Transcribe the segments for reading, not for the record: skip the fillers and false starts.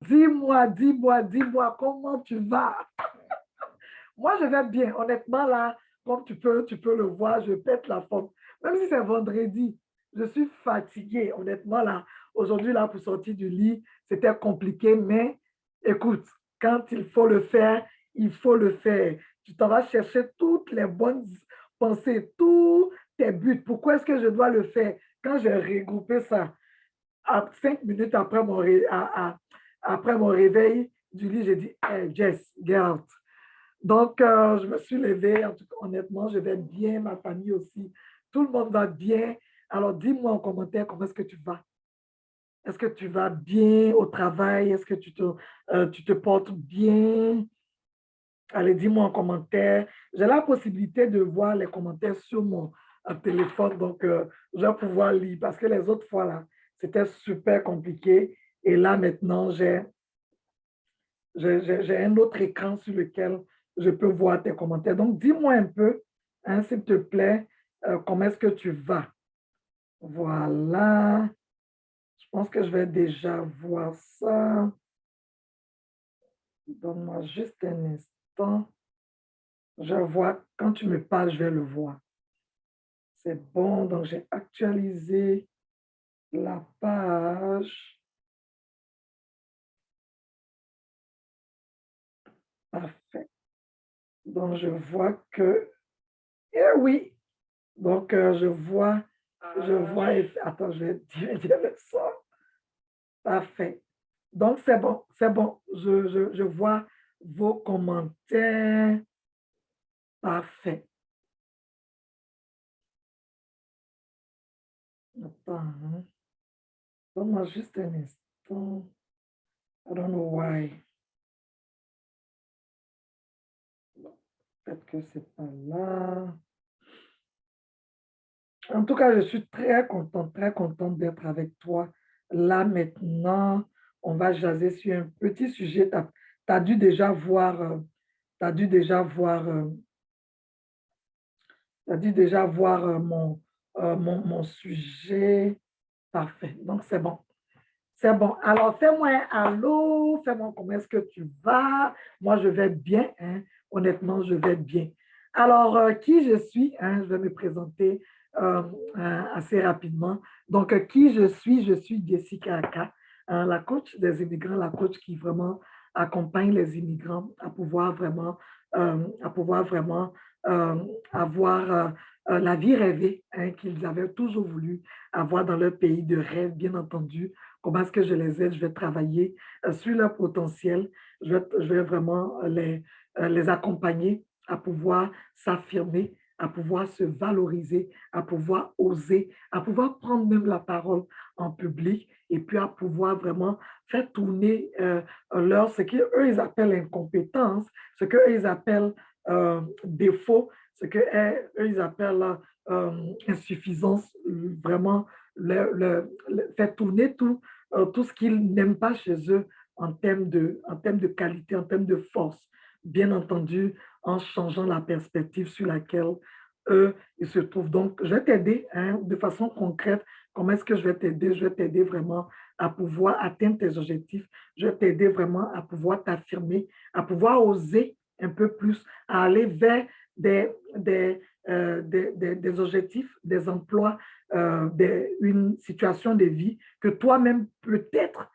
Dis-moi, comment tu vas? Moi, je vais bien. Honnêtement, là, comme tu peux le voir, je pète la forme. Même si c'est vendredi, je suis fatiguée. Honnêtement, là, aujourd'hui, là, pour sortir du lit, c'était compliqué, mais écoute, quand il faut le faire, il faut le faire. Tu t'en vas chercher toutes les bonnes pensées, tous tes buts. Pourquoi est-ce que je dois le faire? Quand j'ai regroupé ça, à 5 minutes après après mon réveil du lit, j'ai dit, hey, Jess, get out. Donc, je me suis levée. En tout cas, honnêtement, je vais bien, ma famille aussi. Tout le monde va bien. Alors, dis-moi en commentaire comment est-ce que tu vas. Est-ce que tu vas bien au travail? Est-ce que tu te portes bien? Allez, dis-moi en commentaire. J'ai la possibilité de voir les commentaires sur mon téléphone, donc je vais pouvoir lire parce que les autres fois, là, c'était super compliqué. Et là, maintenant, j'ai un autre écran sur lequel je peux voir tes commentaires. Donc, dis-moi un peu, hein, s'il te plaît, comment est-ce que tu vas? Voilà. Je pense que je vais déjà voir ça. Donne-moi juste un instant. Je vois, quand tu me parles, je vais le voir. C'est bon, donc j'ai actualisé la page. Parfait. Donc, je vois que, eh oui, donc je vois, attends, je vais dire ça. Parfait. Donc, c'est bon, c'est bon. Je vois vos commentaires. Parfait. Attends, hein. Donne-moi juste un instant. I don't know why. Peut-être que c'est pas là. En tout cas, je suis très contente d'être avec toi. Là, maintenant, on va jaser sur un petit sujet. Tu as dû déjà voir, t'as dû déjà voir, t'as dû déjà voir mon sujet. Parfait. Donc, c'est bon. C'est bon. Alors, fais-moi un allô, fais-moi comment est-ce que tu vas. Moi, je vais bien, hein. Honnêtement, je vais bien. Alors, qui je suis, hein? Je vais me présenter assez rapidement. Donc, qui je suis Jessica Aka, hein, la coach des immigrants, la coach qui vraiment accompagne les immigrants à pouvoir vraiment euh, avoir la vie rêvée, hein, qu'ils avaient toujours voulu avoir dans leur pays de rêve, bien entendu. Comment est-ce que je les aide? Je vais travailler sur leur potentiel. Je vais vraiment les accompagner à pouvoir s'affirmer, à pouvoir se valoriser, à pouvoir oser, à pouvoir prendre même la parole en public et puis à pouvoir vraiment faire tourner ce qu'eux, ils appellent incompétence, ce qu'eux, ils appellent défaut, ce qu'eux, ils appellent insuffisance, vraiment faire tourner tout ce qu'ils n'aiment pas chez eux en termes de qualité, en termes de force. Bien entendu, en changeant la perspective sur laquelle eux, ils se trouvent. Donc, je vais t'aider hein, de façon concrète. Comment est-ce que je vais t'aider? Je vais t'aider vraiment à pouvoir atteindre tes objectifs. Je vais t'aider vraiment à pouvoir t'affirmer, à pouvoir oser un peu plus, à aller vers des objectifs, des emplois, une situation de vie que toi-même, peut-être,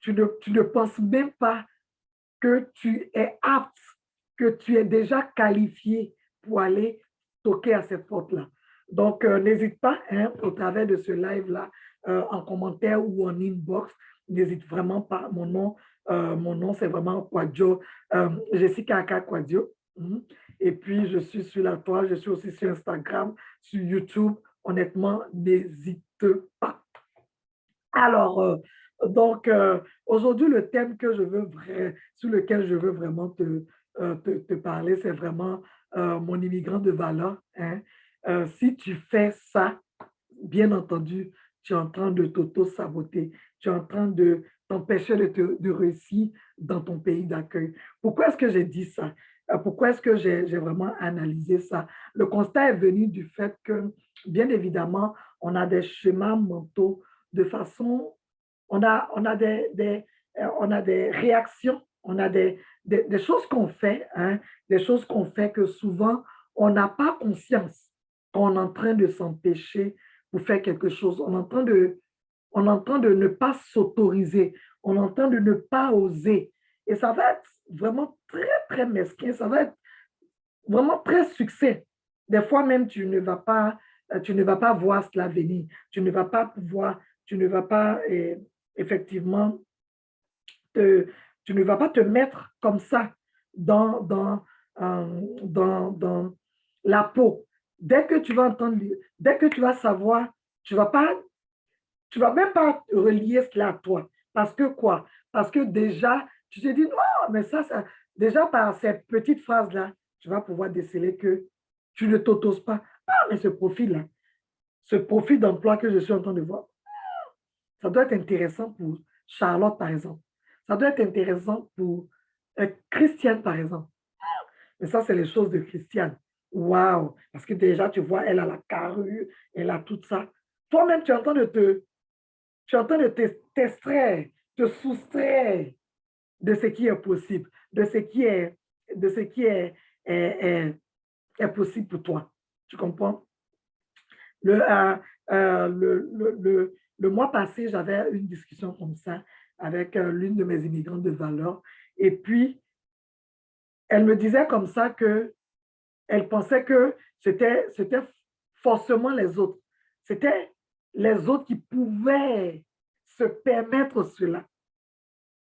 tu ne penses même pas que tu es apte, que tu es déjà qualifié pour aller toquer à cette porte-là. Donc, n'hésite pas, hein, au travers de ce live-là, en commentaire ou en inbox, n'hésite vraiment pas. Mon nom c'est vraiment Kwadjo, Jessica Aka Kwadjo. Et puis, je suis sur la toile, je suis aussi sur Instagram, sur YouTube. Honnêtement, n'hésite pas. Alors, donc, aujourd'hui, le thème sur lequel je veux vraiment te parler, c'est vraiment mon immigrant de valeur. Hein. Si tu fais ça, bien entendu, tu es en train de t'auto-saboter. Tu es en train de t'empêcher de réussir dans ton pays d'accueil. Pourquoi est-ce que j'ai dit ça? Pourquoi est-ce que j'ai vraiment analysé ça? Le constat est venu du fait que, bien évidemment, on a des schémas mentaux de façon, on a on a des réactions, on a des choses qu'on fait, hein, des choses qu'on fait que souvent, on n'a pas conscience qu'on est en train de s'empêcher pour faire quelque chose. On est en train de ne pas s'autoriser. On est en train de ne pas oser. Et ça va être vraiment très, très mesquin. Ça va être vraiment très succès. Des fois même, tu ne vas pas voir cela venir. Tu ne vas pas pouvoir, tu ne vas pas effectivement, te, tu ne vas pas te mettre comme ça dans, dans, dans la peau. Dès que tu vas entendre, dès que tu vas savoir, tu vas pas, tu vas même pas relier cela à toi. Parce que quoi? Parce que déjà, tu te dis, non, mais ça, déjà par cette petite phrase-là, tu vas pouvoir déceler que tu ne t'autos pas. Ah, mais ce profil d'emploi que je suis en train de voir, ça doit être intéressant pour Charlotte, par exemple. Ça doit être intéressant pour Christiane, par exemple. Mais ça, c'est les choses de Christiane. Waouh! Parce que déjà, tu vois, elle a la carrure, elle a tout ça. Toi-même, tu es en train de t'extraire, te soustraire de ce qui est possible, de ce qui est possible pour toi. Tu comprends? Le, le mois passé, j'avais une discussion comme ça avec l'une de mes immigrantes de valeur. Et puis, elle me disait comme ça que elle pensait que c'était forcément les autres. C'était les autres qui pouvaient se permettre cela.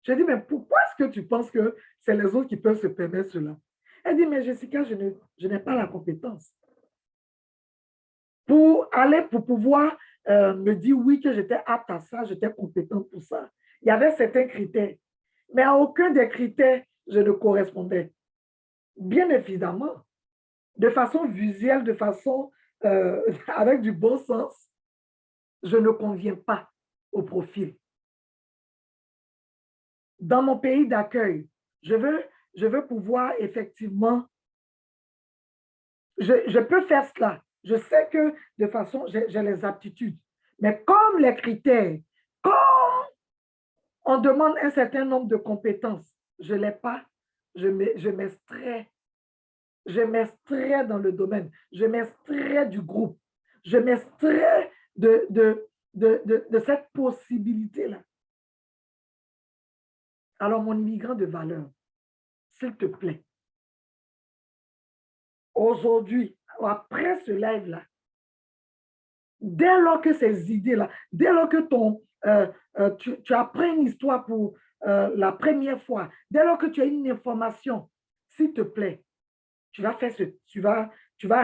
J'ai dit, mais pourquoi est-ce que tu penses que c'est les autres qui peuvent se permettre cela? Elle dit, mais Jessica, je n'ai pas la compétence. Pour pouvoir me dire oui, que j'étais apte à ça, j'étais compétente pour ça. Il y avait certains critères, mais à aucun des critères, je ne correspondais. Bien évidemment, de façon visuelle, de façon avec du bon sens, je ne conviens pas au profil. Dans mon pays d'accueil, je veux pouvoir effectivement, je peux faire cela. Je sais que de façon, j'ai les aptitudes. Mais comme les critères, comme on demande un certain nombre de compétences, je ne l'ai pas, je m'extrais. Je m'extrais dans le domaine. Je m'extrais du groupe. Je m'extrais de cette possibilité-là. Alors, mon immigrant de valeur, s'il te plaît, aujourd'hui, après ce live-là, dès lors que ces idées-là, dès lors que tu apprends une histoire pour la première fois, dès lors que tu as une information, s'il te plaît, tu vas faire tu vas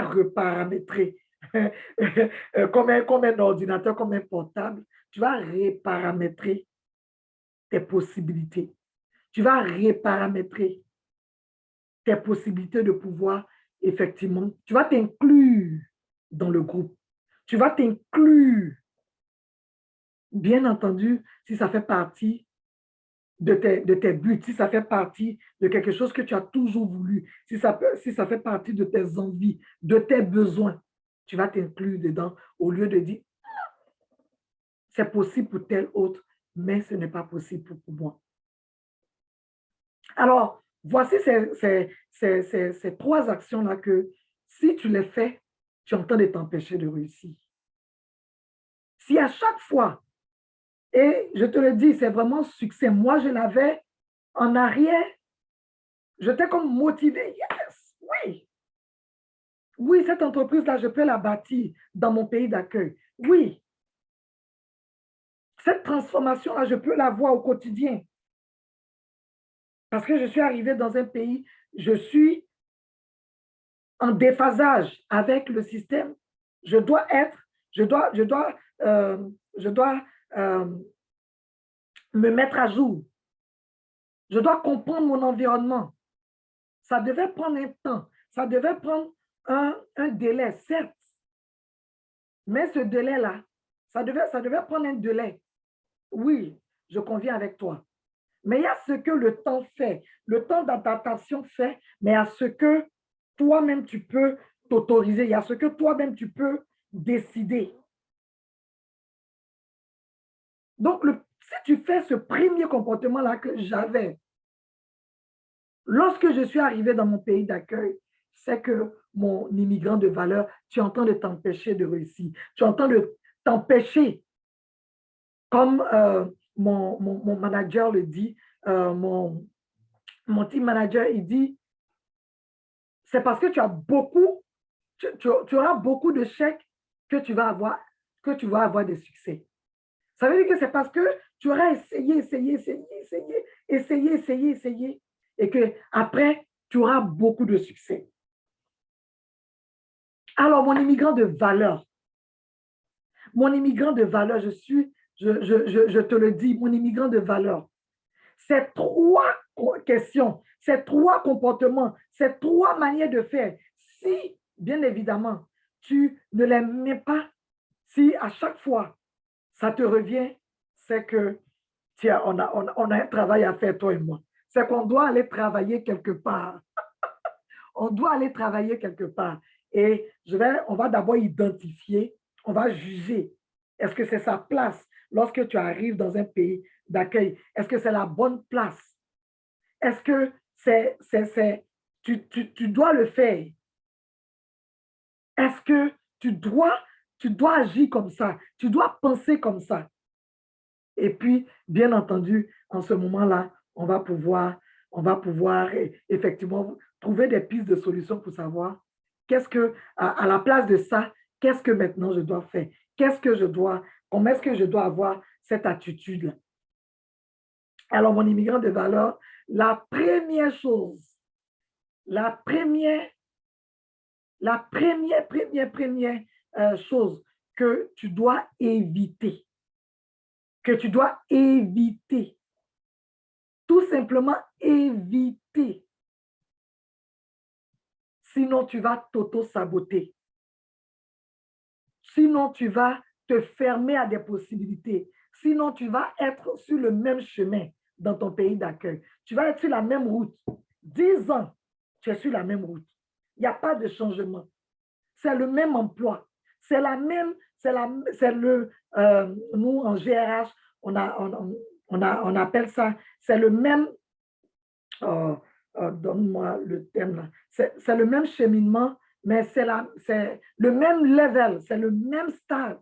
reparamétrer comme un ordinateur, comme un portable, tu vas reparamétrer tes possibilités. Tu vas reparamétrer tes possibilités de pouvoir, effectivement, tu vas t'inclure dans le groupe. Tu vas t'inclure, bien entendu, si ça fait partie de tes buts, si ça fait partie de quelque chose que tu as toujours voulu, si ça fait partie de tes envies, de tes besoins, tu vas t'inclure dedans au lieu de dire, c'est possible pour tel autre, mais ce n'est pas possible pour moi. Alors, voici ces trois actions-là que si tu les fais, tu es en train de t'empêcher de réussir. Si à chaque fois, et je te le dis, c'est vraiment succès, moi je l'avais en arrière, j'étais comme motivé, yes, oui. Oui, cette entreprise-là, je peux la bâtir dans mon pays d'accueil. Oui, cette transformation-là, je peux la voir au quotidien. Parce que je suis arrivée dans un pays, je suis en déphasage avec le système. Je dois être, je dois me mettre à jour. Je dois comprendre mon environnement. Ça devait prendre un temps, ça devait prendre un délai, certes. Mais ce délai-là, ça devait prendre un délai. Oui, je conviens avec toi. Mais il y a ce que le temps fait, le temps d'adaptation fait, mais il y a ce que toi-même tu peux t'autoriser, il y a ce que toi-même tu peux décider. Donc, Si tu fais ce premier comportement-là que j'avais, lorsque je suis arrivé dans mon pays d'accueil, c'est que mon immigrant de valeur, tu es en train de t'empêcher de réussir. Tu es en train de t'empêcher, comme mon manager le dit, mon team manager, il dit, c'est parce que tu as beaucoup, tu auras beaucoup de chèques que tu vas avoir des succès. Ça veut dire que c'est parce que tu auras essayé, et que après, tu auras beaucoup de succès. Alors, mon immigrant de valeur, je te le dis, mon immigrant de valeur, ces trois questions, ces trois comportements, ces trois manières de faire, si, bien évidemment, tu ne les mets pas, si à chaque fois, ça te revient, c'est que on a un travail à faire, toi et moi. C'est qu'on doit aller travailler quelque part. On doit aller travailler quelque part. Et on va d'abord identifier, on va juger. Est-ce que c'est sa place lorsque tu arrives dans un pays d'accueil? Est-ce que c'est la bonne place? Est-ce que tu dois le faire? Est-ce que tu dois agir comme ça? Tu dois penser comme ça? Et puis, bien entendu, en ce moment-là, on va pouvoir effectivement trouver des pistes de solutions pour savoir qu'est-ce que, à la place de ça, qu'est-ce que maintenant je dois faire? Comment est-ce que je dois avoir cette attitude-là? Alors, mon immigrant de valeur, la première chose, première chose que tu dois éviter, tout simplement éviter. Sinon, tu vas t'auto-saboter. Sinon, tu vas te fermer à des possibilités. Sinon, tu vas être sur le même chemin dans ton pays d'accueil. Tu vas être sur la même route. 10 ans, tu es sur la même route. Il n'y a pas de changement. C'est le même emploi. C'est la même, c'est le, nous en GRH, on appelle ça, c'est le même, donne-moi le terme là, c'est le même cheminement, mais c'est le même level, c'est le même stade.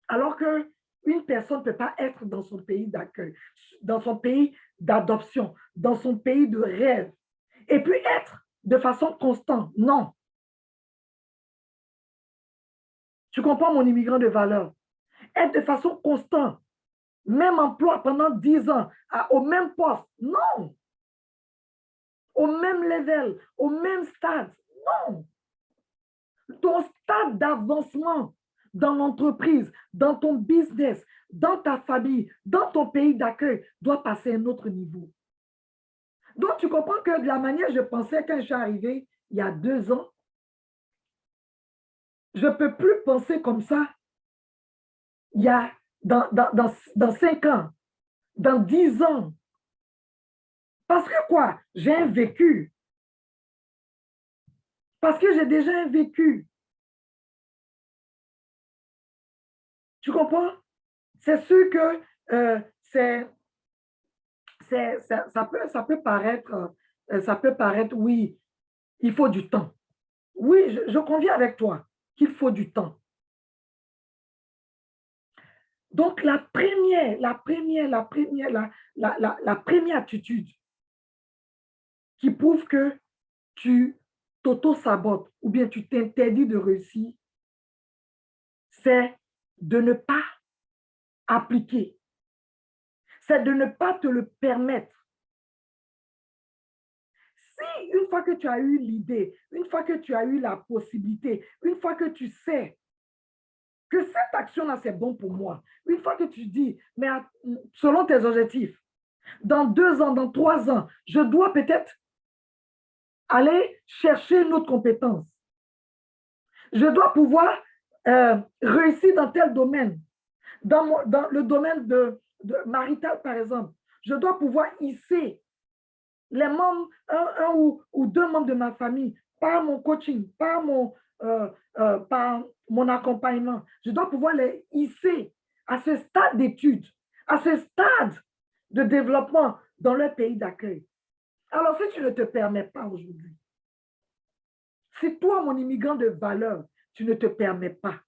Alors qu'une personne ne peut pas être dans son pays d'accueil, dans son pays d'adoption, dans son pays de rêve, et puis être de façon constante. Non. Tu comprends mon immigrant de valeur? Être de façon constante, même emploi pendant 10 ans, au même poste. Non. Au même level, au même stade. Non. Ton stade d'avancement dans l'entreprise, dans ton business, dans ta famille, dans ton pays d'accueil doit passer à un autre niveau. Donc, tu comprends que de la manière dont je pensais quand je suis arrivée il y a 2 ans, je ne peux plus penser comme ça il y a dans 5 ans, dans 10 ans. Parce que quoi? J'ai un vécu. Parce que j'ai déjà un vécu. Tu comprends? C'est sûr que ça peut paraître, oui, il faut du temps. Oui, je conviens avec toi qu'il faut du temps. Donc, la première attitude qui prouve que tu t'auto-sabotes ou bien tu t'interdis de réussir, c'est de ne pas appliquer. C'est de ne pas te le permettre. Si une fois que tu as eu l'idée, une fois que tu as eu la possibilité, une fois que tu sais que cette action-là, c'est bon pour moi, une fois que tu dis, mais selon tes objectifs, dans 2 ans, dans 3 ans, je dois peut-être aller chercher une autre compétence. Je dois pouvoir réussir dans tel domaine. Dans le domaine de marital, par exemple, je dois pouvoir hisser les membres, un ou 2 membres de ma famille, par mon coaching, par mon accompagnement. Je dois pouvoir les hisser à ce stade d'études, à ce stade de développement dans leur pays d'accueil. Alors, si tu ne te permets pas aujourd'hui, si toi, mon immigrant de valeur, tu ne te permets pas,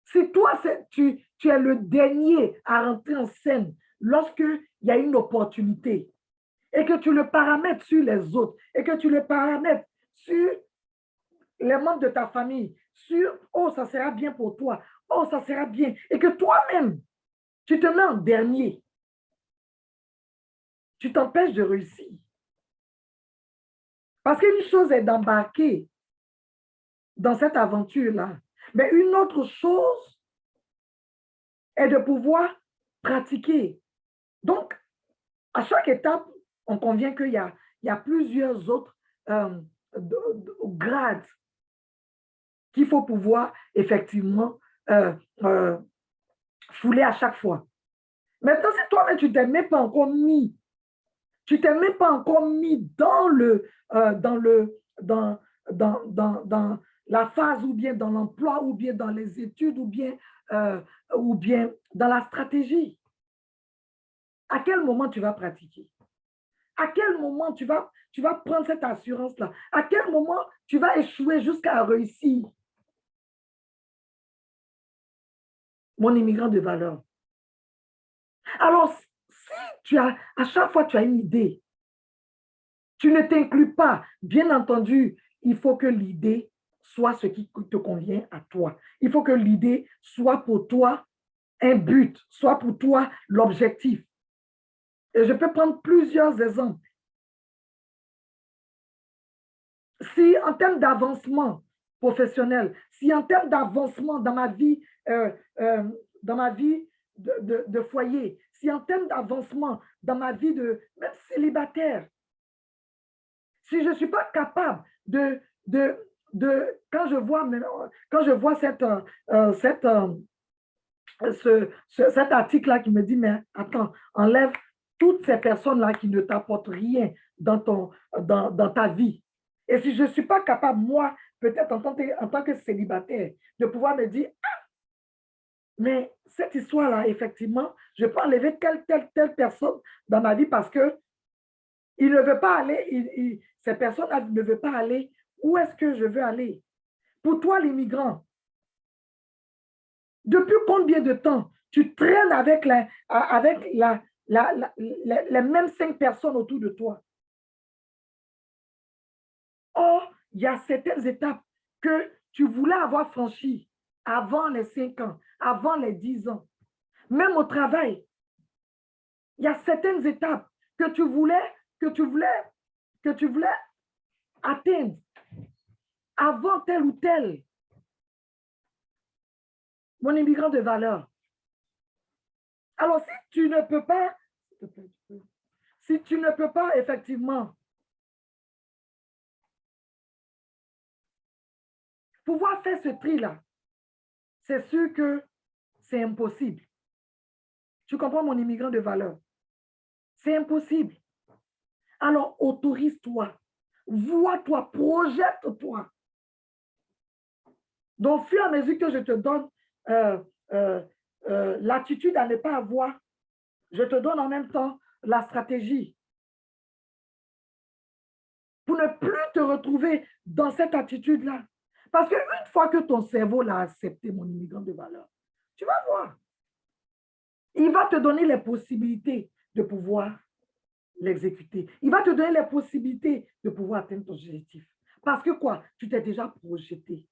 si toi, tu es le dernier à rentrer en scène lorsqu'il y a une opportunité et que tu le paramètres sur les autres et que tu le paramètres sur les membres de ta famille, sur « oh, ça sera bien pour toi, oh, ça sera bien » et que toi-même, tu te mets en dernier, tu t'empêches de réussir. Parce qu'une chose est d'embarquer dans cette aventure-là, mais une autre chose est de pouvoir pratiquer. Donc, à chaque étape, on convient qu'il y a plusieurs autres grades qu'il faut pouvoir effectivement fouler à chaque fois. Maintenant, si toi-même, tu ne t'es même pas encore mis, tu t'es même pas encore mis dans la phase ou bien dans l'emploi ou bien dans les études ou bien dans la stratégie. À quel moment tu vas pratiquer? À quel moment tu vas prendre cette assurance-là? À quel moment tu vas échouer jusqu'à réussir? Mon immigrant de valeur. Alors, si à chaque fois tu as une idée, tu ne t'inclus pas. Bien entendu, il faut que l'idée soit ce qui te convient à toi. Il faut que l'idée soit pour toi un but, soit pour toi l'objectif. Et je peux prendre plusieurs exemples. Si en termes d'avancement professionnel, si en termes d'avancement dans ma vie, de foyer, si en termes d'avancement dans ma vie de même célibataire, si je ne suis pas capable quand je vois cet article-là qui me dit, mais attends, enlève toutes ces personnes-là qui ne t'apportent rien dans ta vie. Et si je ne suis pas capable, moi, peut-être en tant que célibataire, de pouvoir me dire, ah, mais cette histoire-là, effectivement, je peux enlever telle personne dans ma vie parce que il ne veut pas aller, ces personnes-là ne veulent pas aller. Où est-ce que je veux aller? Pour toi, l'immigrant, depuis combien de temps tu traînes avec les mêmes 5 personnes autour de toi? Or, il y a certaines étapes que tu voulais avoir franchies avant les 5 ans, avant les 10 ans. Même au travail, il y a certaines étapes que tu voulais atteindre avant tel ou tel. Mon immigrant de valeur. Alors, si tu ne peux pas effectivement pouvoir faire ce tri-là, c'est sûr que c'est impossible. Tu comprends, mon immigrant de valeur? C'est impossible. Alors, autorise-toi, vois-toi, projette-toi. Donc, au fur et à mesure que je te donne l'attitude à ne pas avoir, je te donne en même temps la stratégie pour ne plus te retrouver dans cette attitude-là. Parce qu'une fois que ton cerveau l'a accepté, mon immigrant de valeur, tu vas voir. Il va te donner les possibilités de pouvoir l'exécuter. Il va te donner les possibilités de pouvoir atteindre ton objectif. Parce que quoi? Tu t'es déjà projeté.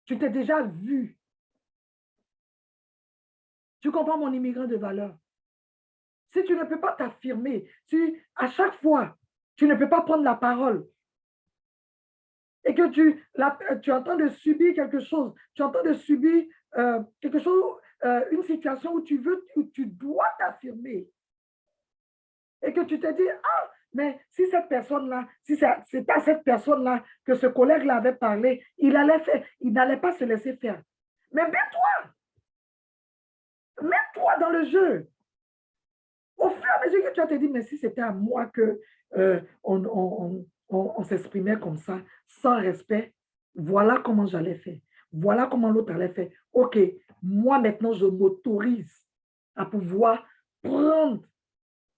Tu t'es déjà vu. Tu comprends, mon immigrant de valeur? Si tu ne peux pas t'affirmer, si à chaque fois, tu ne peux pas prendre la parole et que tu es en train de subir quelque chose, tu es en train de subir quelque chose, une situation où tu dois t'affirmer et que tu te dis, ah, mais si cette personne-là, si c'est à cette personne-là que ce collègue-là avait parlé, il n'allait pas se laisser faire. Mais mets-toi dans le jeu. Au fur et à mesure que tu vas te dire, mais si c'était à moi que on s'exprimait comme ça, sans respect, voilà comment j'allais faire. Voilà comment l'autre allait faire. OK, moi maintenant, je m'autorise à pouvoir prendre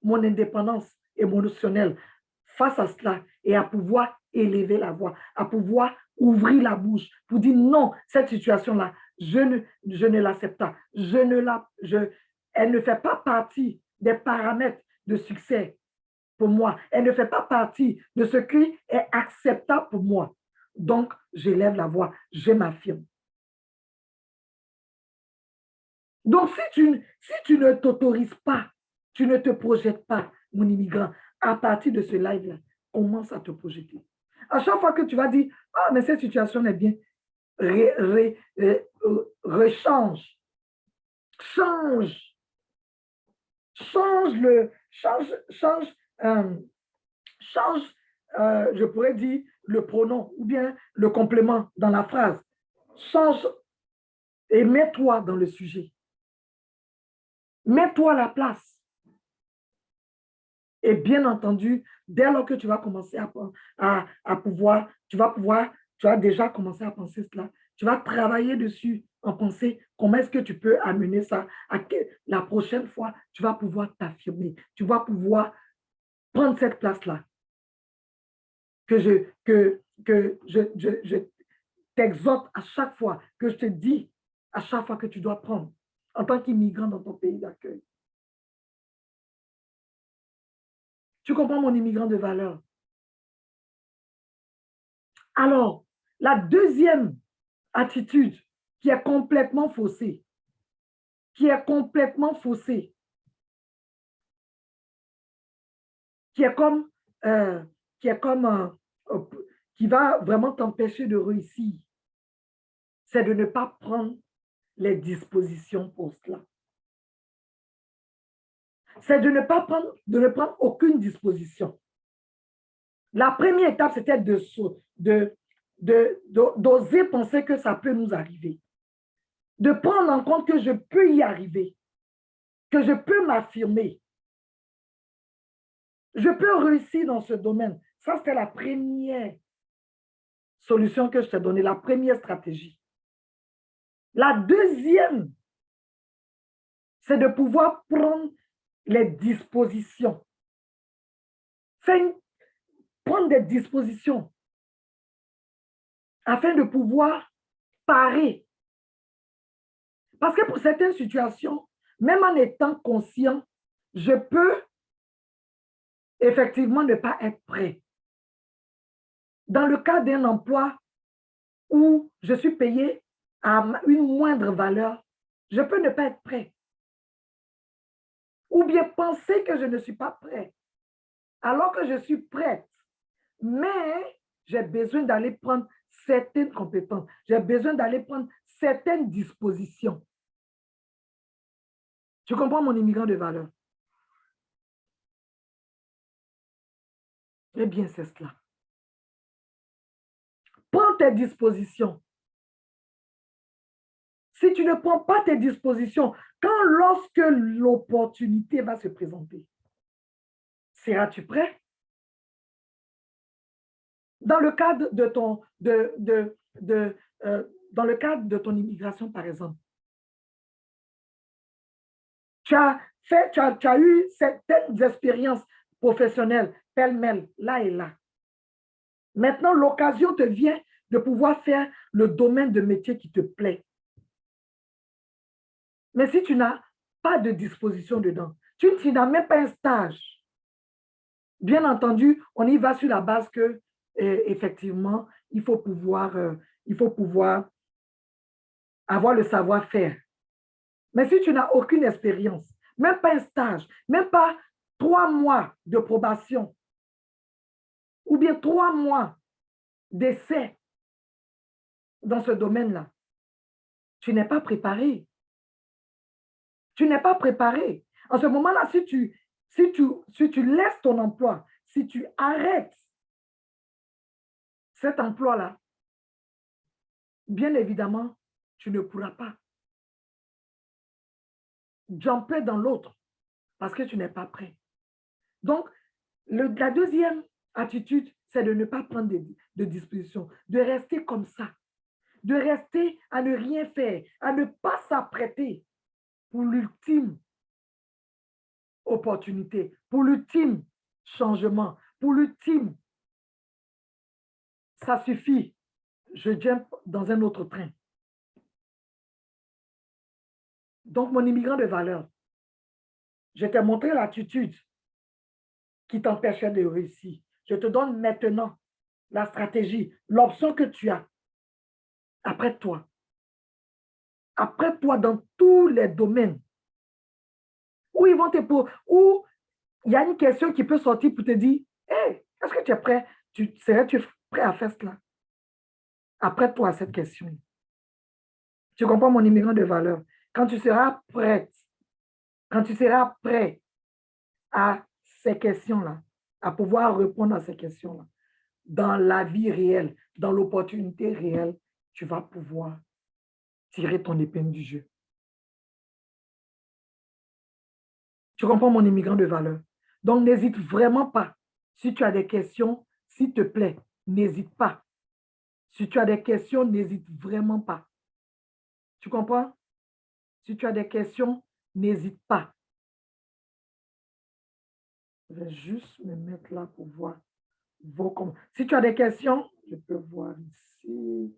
mon indépendance émotionnelle face à cela et à pouvoir élever la voix, à pouvoir ouvrir la bouche pour dire non, cette situation-là, je ne l'accepte pas. Elle ne fait pas partie des paramètres de succès pour moi. Elle ne fait pas partie de ce qui est acceptable pour moi. Donc, j'élève la voix, je m'affirme. Donc, si tu ne t'autorises pas, tu ne te projettes pas, mon immigrant, à partir de ce live-là, commence à te projeter. À chaque fois que tu vas dire, ah, mais cette situation est bien, rechange, change, euh, change, je pourrais dire, le pronom ou bien le complément dans la phrase. Change et mets-toi dans le sujet. Mets-toi à la place. Et bien entendu, dès lors que tu vas commencer à pouvoir, tu vas déjà commencer à penser cela. Tu vas travailler dessus en pensée. Comment est-ce que tu peux amener ça la prochaine fois, tu vas pouvoir t'affirmer. Tu vas pouvoir prendre cette place-là. Je t'exhorte à chaque fois, que je te dis à chaque fois que tu dois prendre en tant qu'immigrant dans ton pays d'accueil. Tu comprends mon immigrant de valeur? Alors, la deuxième attitude qui est complètement faussée, qui est complètement faussée, qui est comme, euh, qui est comme, qui va vraiment t'empêcher de réussir, c'est de ne pas prendre les dispositions pour cela. C'est de ne prendre aucune disposition. La première étape, c'était d'oser penser que ça peut nous arriver. De prendre en compte que je peux y arriver, que je peux m'affirmer. Je peux réussir dans ce domaine. Ça, c'était la première solution que je t'ai donnée, la première stratégie. La deuxième, c'est de pouvoir prendre les dispositions. Prendre des dispositions afin de pouvoir parer. Parce que pour certaines situations, même en étant conscient, je peux effectivement ne pas être prêt. Dans le cas d'un emploi où je suis payé à une moindre valeur, je peux ne pas être prêt. Ou bien penser que je ne suis pas prêt, alors que je suis prête. Mais j'ai besoin d'aller prendre certaines compétences. J'ai besoin d'aller prendre certaines dispositions. Tu comprends mon immigrant de valeur? Eh bien, c'est cela. Prends tes dispositions. Si tu ne prends pas tes dispositions, lorsque l'opportunité va se présenter, seras-tu prêt? Dans le cadre de dans le cadre de ton immigration, par exemple, tu as eu certaines expériences professionnelles, pêle-mêle, là et là. Maintenant, l'occasion te vient de pouvoir faire le domaine de métier qui te plaît. Mais si tu n'as pas de disposition dedans, tu n'as même pas un stage. Bien entendu, on y va sur la base que, effectivement, il faut pouvoir avoir le savoir-faire. Mais si tu n'as aucune expérience, même pas un stage, même pas 3 mois de probation, ou bien 3 mois d'essai dans ce domaine-là, tu n'es pas préparé. Tu n'es pas préparé. En ce moment-là, si tu laisses ton emploi, si tu arrêtes cet emploi-là, bien évidemment, tu ne pourras pas jumper dans l'autre parce que tu n'es pas prêt. Donc, la deuxième attitude, c'est de ne pas prendre de dispositions, de rester comme ça. de rester à ne rien faire, à ne pas s'apprêter pour l'ultime opportunité, pour l'ultime changement, pour l'ultime, ça suffit, je jump dans un autre train. Donc, mon immigrant de valeur, je t'ai montré l'attitude qui t'empêchait de réussir. Je te donne maintenant la stratégie, l'option que tu as. Après toi. Après toi, dans tous les domaines. Où ils vont te poser, où il y a une question qui peut sortir pour te dire, hey, est-ce que tu es prêt? Serais-tu prêt à faire cela? Après toi, cette question. Tu comprends mon immigrant de valeur? Quand tu seras prête, quand tu seras prêt à ces questions-là, à pouvoir répondre à ces questions-là, dans la vie réelle, dans l'opportunité réelle, tu vas pouvoir tirer ton épingle du jeu. Tu comprends mon immigrant de valeur? Donc, n'hésite vraiment pas. Si tu as des questions, s'il te plaît, n'hésite pas. Si tu as des questions, n'hésite vraiment pas. Tu comprends? Si tu as des questions, n'hésite pas. Je vais juste me mettre là pour voir vos commentaires. Si tu as des questions, je peux voir ici.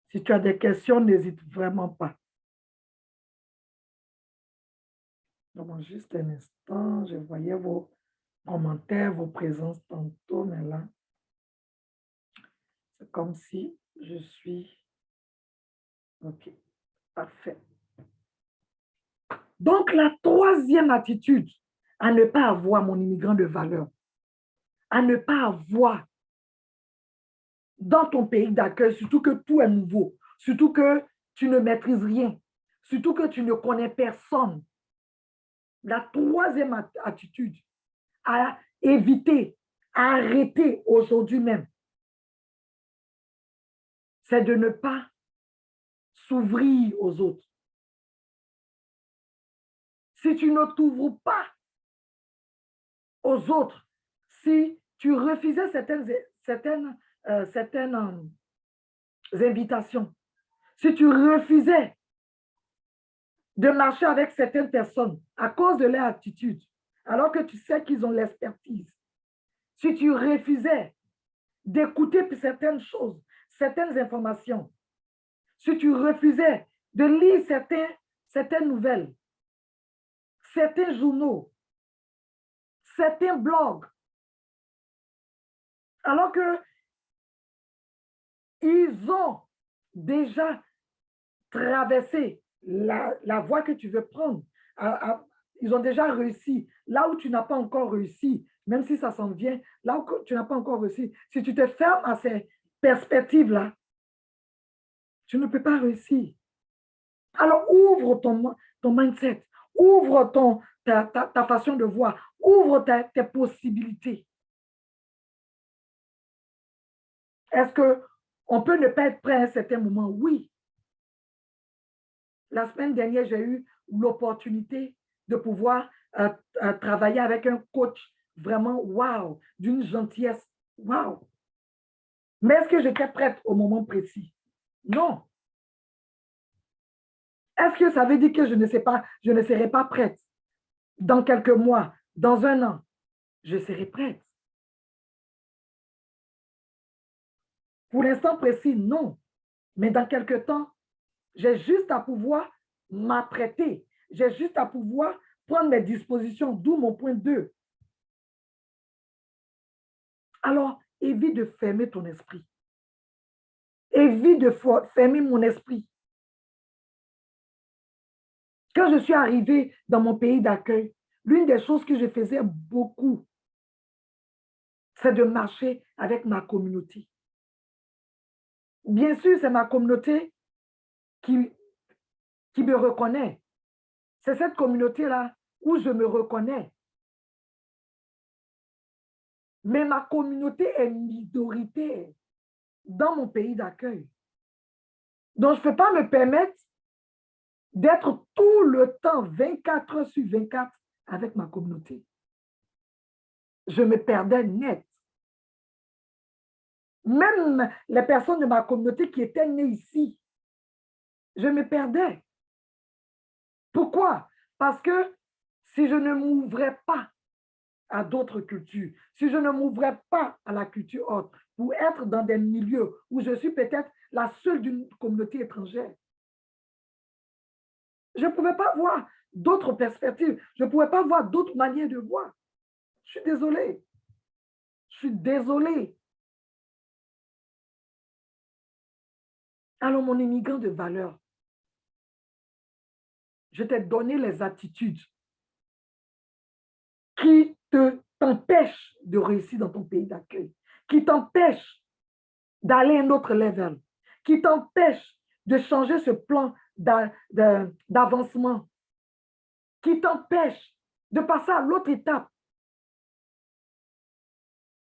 Si tu as des questions, n'hésite vraiment pas. Donc, juste un instant, je voyais vos commentaires, vos présences tantôt, mais là, c'est comme si je suis... OK, parfait. Donc, la troisième attitude à ne pas avoir, mon immigrant de valeur, à ne pas avoir dans ton pays d'accueil, surtout que tout est nouveau, surtout que tu ne maîtrises rien, surtout que tu ne connais personne. La troisième attitude à éviter, à arrêter aujourd'hui même, c'est de ne pas s'ouvrir aux autres. Si tu ne t'ouvres pas aux autres, si tu refusais certaines invitations, si tu refusais de marcher avec certaines personnes à cause de leur attitude, alors que tu sais qu'ils ont l'expertise, si tu refusais d'écouter certaines choses, certaines informations, si tu refusais de lire certaines nouvelles, certains journaux, certains blogs, alors que ils ont déjà traversé la voie que tu veux prendre. Ils ont déjà réussi. Là où tu n'as pas encore réussi, même si ça s'en vient, là où tu n'as pas encore réussi, si tu te fermes à ces perspectives-là, tu ne peux pas réussir. Alors ouvre ton mindset, ouvre ta façon de voir, ouvre tes possibilités. Est-ce qu'on peut ne pas être prêt à un certain moment? Oui. La semaine dernière, j'ai eu l'opportunité de pouvoir travailler avec un coach vraiment wow, d'une gentillesse wow. Mais est-ce que j'étais prête au moment précis? Non. Est-ce que ça veut dire que je ne sais pas, je ne serai pas prête? Dans quelques mois, dans un an, je serai prête. Pour l'instant précis, non. Mais dans quelques temps, j'ai juste à pouvoir m'apprêter. J'ai juste à pouvoir prendre mes dispositions, d'où mon point 2. Alors, évite de fermer ton esprit. Évite de fermer mon esprit. Quand je suis arrivée dans mon pays d'accueil, l'une des choses que je faisais beaucoup, c'est de marcher avec ma communauté. Bien sûr, c'est ma communauté qui me reconnaît. C'est cette communauté-là où je me reconnais. Mais ma communauté est minoritaire dans mon pays d'accueil. Donc, je ne peux pas me permettre d'être tout le temps, 24 heures sur 24, avec ma communauté. Je me perdais net. Même les personnes de ma communauté qui étaient nées ici, je me perdais. Pourquoi? Parce que si je ne m'ouvrais pas à d'autres cultures, si je ne m'ouvrais pas à la culture autre, pour être dans des milieux où je suis peut-être la seule d'une communauté étrangère, je ne pouvais pas voir d'autres perspectives, je ne pouvais pas voir d'autres manières de voir. Je suis désolée. Je suis désolée. Alors, mon immigrant de valeur, je t'ai donné les attitudes qui t'empêchent de réussir dans ton pays d'accueil, qui t'empêchent d'aller à un autre level, qui t'empêchent de changer ce plan d'avancement, qui t'empêchent de passer à l'autre étape.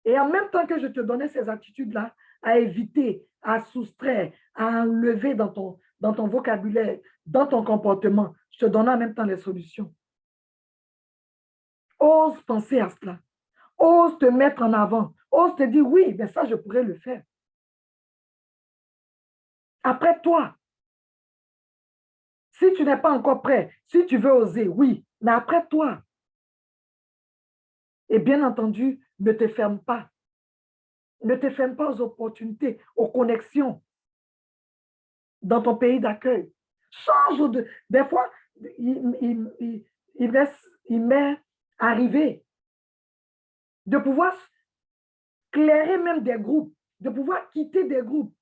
Et en même temps que je te donnais ces attitudes-là, à éviter, à soustraire, à enlever dans ton vocabulaire, dans ton comportement, je te donnais en même temps les solutions. Ose penser à cela. Ose te mettre en avant. Ose te dire, oui, mais ça, je pourrais le faire. Après toi, si tu n'es pas encore prêt, si tu veux oser, oui, mais après toi. Et bien entendu, ne te ferme pas. Ne te ferme pas aux opportunités, aux connexions dans ton pays d'accueil. Change des fois, il m'est arrivé de pouvoir clairer même des groupes, de pouvoir quitter des groupes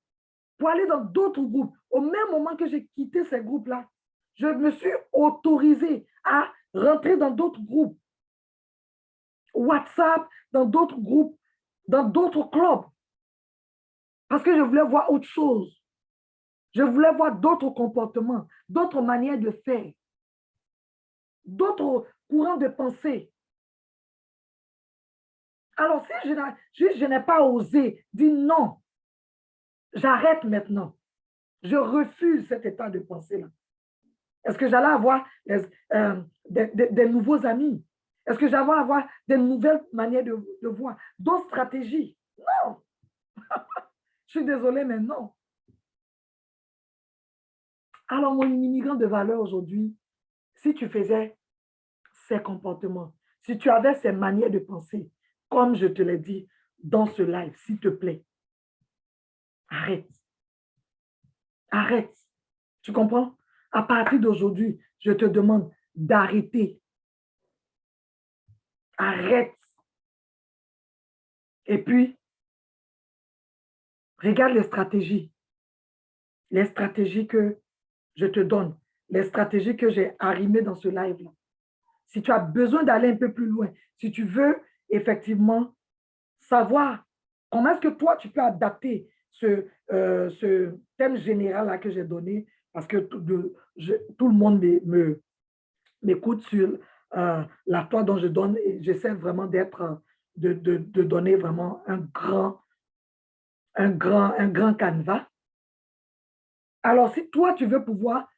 pour aller dans d'autres groupes. Au même moment que j'ai quitté ces groupes-là, je me suis autorisée à rentrer dans d'autres groupes. WhatsApp, dans d'autres groupes, dans d'autres clubs. Parce que je voulais voir autre chose. Je voulais voir d'autres comportements, d'autres manières de faire, d'autres courants de pensée. Alors, si je n'ai pas osé dire non, j'arrête maintenant. Je refuse cet état de pensée-là. Est-ce que j'allais avoir des nouveaux amis? Est-ce que j'allais avoir des nouvelles manières de voir, d'autres stratégies? Non. Je suis désolée, mais non. Alors, mon immigrant de valeur aujourd'hui, si tu faisais ces comportements, si tu avais ces manières de penser, comme je te l'ai dit dans ce live, s'il te plaît, arrête. Arrête. Tu comprends? À partir d'aujourd'hui, je te demande d'arrêter. Arrête. Et puis, regarde les stratégies. Les stratégies que je te donne. Les stratégies que j'ai arrimées dans ce live-là. Si tu as besoin d'aller un peu plus loin, si tu veux effectivement savoir comment est-ce que toi, tu peux adapter ce thème général-là que j'ai donné, parce que tout le monde m'écoute sur la toi dont je donne, et j'essaie vraiment de donner vraiment un grand canevas. Alors, si toi, tu veux pouvoir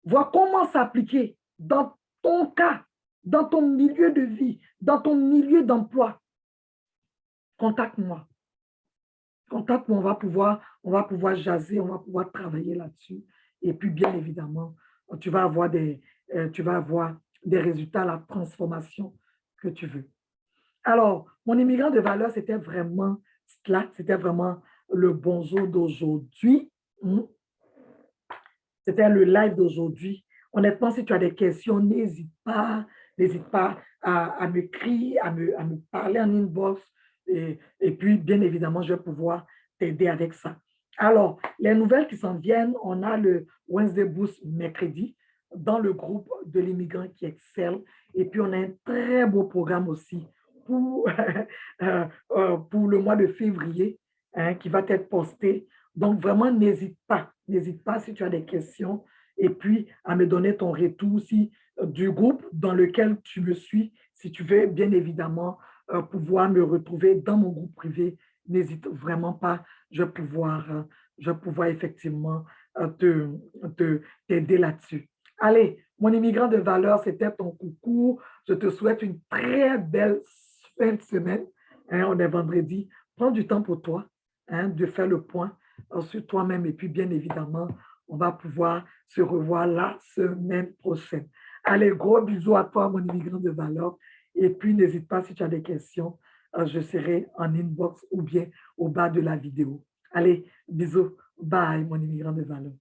voir comment s'appliquer dans ton cas, dans ton milieu de vie, dans ton milieu d'emploi, contacte-moi. Contacte-moi, on va pouvoir jaser, on va pouvoir travailler là-dessus. Et puis, bien évidemment, tu vas avoir tu vas avoir des résultats, la transformation que tu veux. Alors, mon immigrant de valeur, c'était vraiment cela, c'était vraiment le bonjour d'aujourd'hui. C'était le live d'aujourd'hui. Honnêtement, si tu as des questions, n'hésite pas à m'écrire, à me parler en inbox. Et puis, bien évidemment, je vais pouvoir t'aider avec ça. Alors, les nouvelles qui s'en viennent, on a le Wednesday Boost mercredi dans le groupe de l'immigrant qui excelle. Et puis, on a un très beau programme aussi pour, pour le mois de février qui va être posté. Donc, vraiment, n'hésite pas si tu as des questions et puis à me donner ton retour aussi du groupe dans lequel tu me suis. Si tu veux, bien évidemment, pouvoir me retrouver dans mon groupe privé, n'hésite vraiment pas. Je vais pouvoir effectivement t'aider là-dessus. Allez, mon immigrant de valeur, c'était ton coucou. Je te souhaite une très belle fin de semaine. On est vendredi. Prends du temps pour toi. hein, de faire le point sur toi-même. Et puis, bien évidemment, on va pouvoir se revoir la semaine prochaine. Allez, gros bisous à toi, mon immigrant de valeur. Et puis, n'hésite pas si tu as des questions, je serai en inbox ou bien au bas de la vidéo. Allez, bisous. Bye, mon immigrant de valeur.